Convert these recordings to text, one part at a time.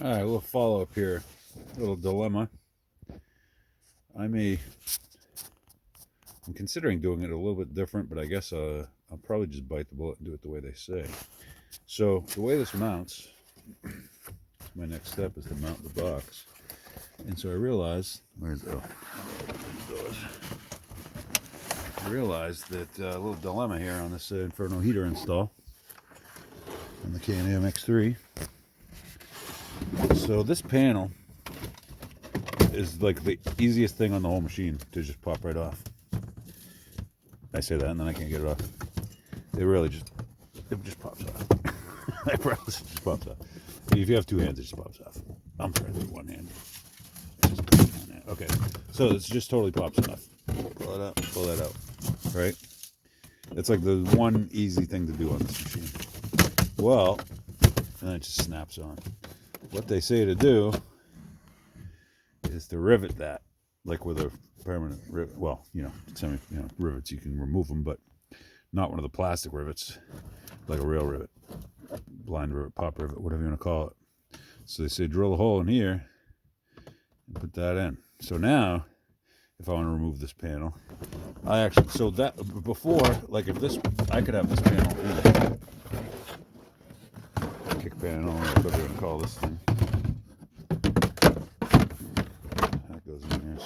All right, we'll follow up here. Little dilemma. I'm considering doing it a little bit different, but I guess I'll probably just bite the bullet and do it the way they say. So the way this mounts, my next step is to mount the box. And so I realized, I realized that a little dilemma here on this Inferno heater install on the Can-Am X3. So this panel is like the easiest thing on the whole machine to just pop right off. I say that and then I can't get it off. It just pops off. I promise it just pops off. If you have two hands, it just pops off. I'm trying to do one hand. Okay, so it's just totally pops off. Pull it out, pull that out. Right? It's like the one easy thing to do on this machine. Well, and then it just snaps on. What they say to do is to rivet that, like with a permanent rivet. Well, rivets, you can remove them, but not one of the plastic rivets, like a real rivet, blind rivet, pop rivet, whatever you want to call it. So they say drill a hole in here and put that in. So now, if I want to remove this panel, before, like if this, I could have this panel in, kick panel, or whatever you want to call this thing. That goes in here.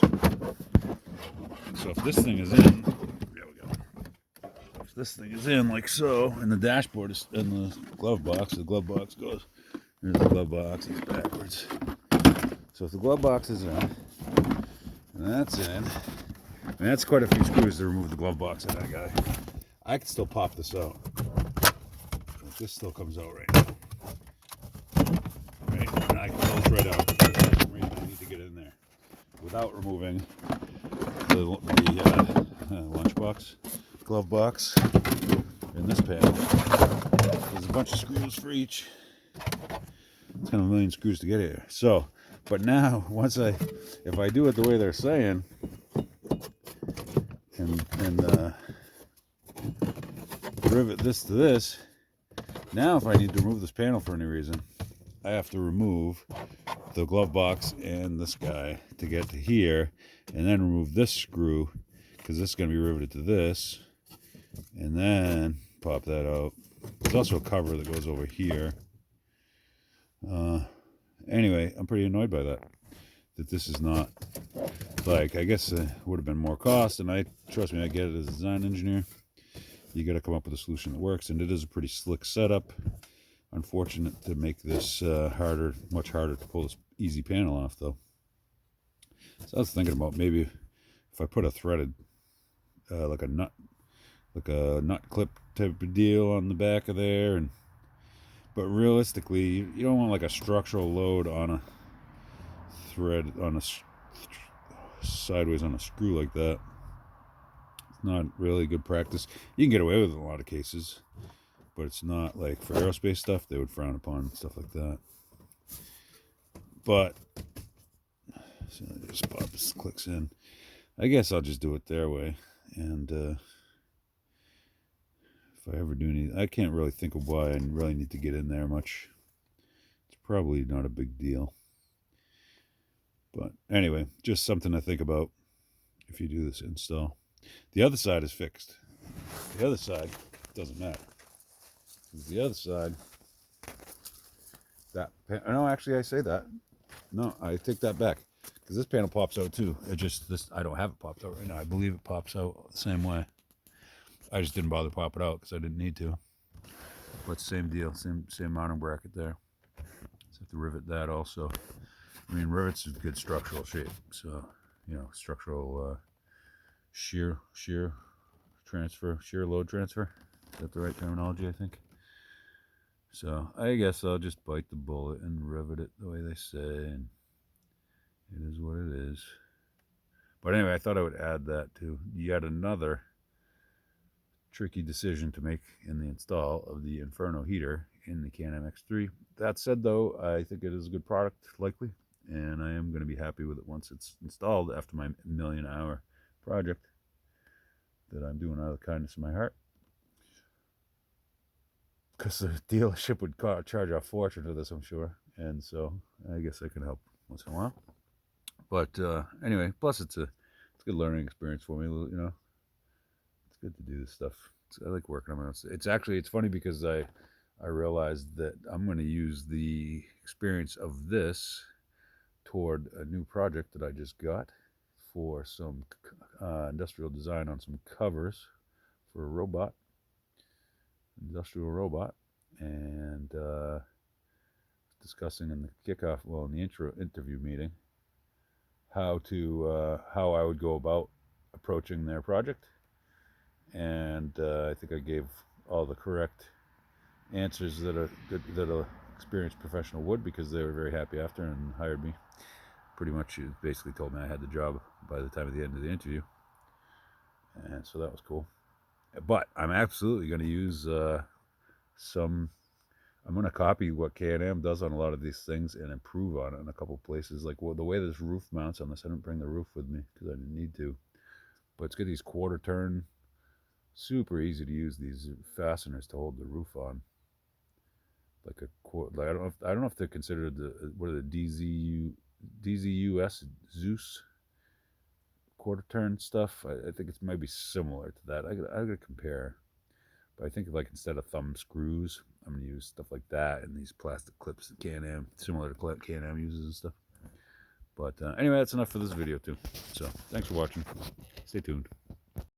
So if this thing is in, there we go. If this thing is in like so, and the dashboard is in the glove box goes, there's the glove box, it's backwards. So if the glove box is in, and that's in, and that's quite a few screws to remove the glove box out of that guy. I can still pop this out. But this still comes out right now. Right? And I can pull this right out. For some reason I need to get in there without removing the lunchbox, glove box, in this panel. There's a bunch of screws for each. It's kind of a million screws to get here. So, but now, if I do it the way they're saying, and rivet this to this, now if I need to remove this panel for any reason, I have to remove the glove box and this guy to get to here, and then remove this screw, because this is going to be riveted to this, and then pop that out. There's also a cover that goes over here. Anyway, I'm pretty annoyed by that this is not, like, I guess it would have been more cost, and trust me, I get it as a design engineer. You got to come up with a solution that works, and it is a pretty slick setup. Unfortunate to make this much harder to pull this easy panel off, though. So I was thinking about maybe if I put a threaded, like a nut clip type of deal on the back of there, but realistically, you don't want like a structural load on a thread sideways on a screw like that. It's not really good practice. You can get away with it in a lot of cases, but it's not, like for aerospace stuff, they would frown upon stuff like that. But so just pop this, clicks in. I guess I'll just do it their way, and if I ever do need, I can't really think of why I really need to get in there much. It's probably not a big deal. But anyway, just something to think about if you do this install. The other side is fixed. The other side doesn't matter. The other side, no, actually I say that. No, I take that back. Because this panel pops out too. I don't have it popped out right now. I believe it pops out the same way. I just didn't bother to pop it out because I didn't need to. But same deal, same mounting bracket there. So have to rivet that also. I mean, rivets is good structural shape. So, structural shear load transfer. Is that the right terminology, I think? So I guess I'll just bite the bullet and rivet it the way they say, and it is what it is. But anyway, I thought I would add that to yet another tricky decision to make in the install of the Inferno heater in the Can-Am X3. That said, though, I think it is a good product, likely, and I am going to be happy with it once it's installed after my million-hour project that I'm doing out of the kindness of my heart. Because the dealership would charge a fortune for this, I'm sure. And so I guess I can help once in a while. But anyway, plus it's a good learning experience for me. You know, it's good to do this stuff. I like working on my own. It's funny because I realized that I'm going to use the experience of this toward a new project that I just got for some industrial design on some covers for a robot, industrial robot, and discussing in the kickoff, well, in the interview meeting, how I would go about approaching their project, and I think I gave all the correct answers that a experienced professional would, because they were very happy after and hired me. Pretty much, basically told me I had the job by the time of the end of the interview, and so that was cool. But I'm absolutely going to use I'm going to copy what K&M does on a lot of these things and improve on it in a couple places. Like, well, the way this roof mounts on this, I didn't bring the roof with me because I didn't need to. But it's got these quarter turn, super easy to use, these fasteners to hold the roof on. Like I don't know if they're considered what are the DZUS Zeus quarter turn stuff. I think it might be similar to that. I gotta compare. But I think, like, instead of thumb screws, I'm going to use stuff like that and these plastic clips that K&M, similar to K&M uses and stuff. But anyway, that's enough for this video too. So thanks for watching. Stay tuned.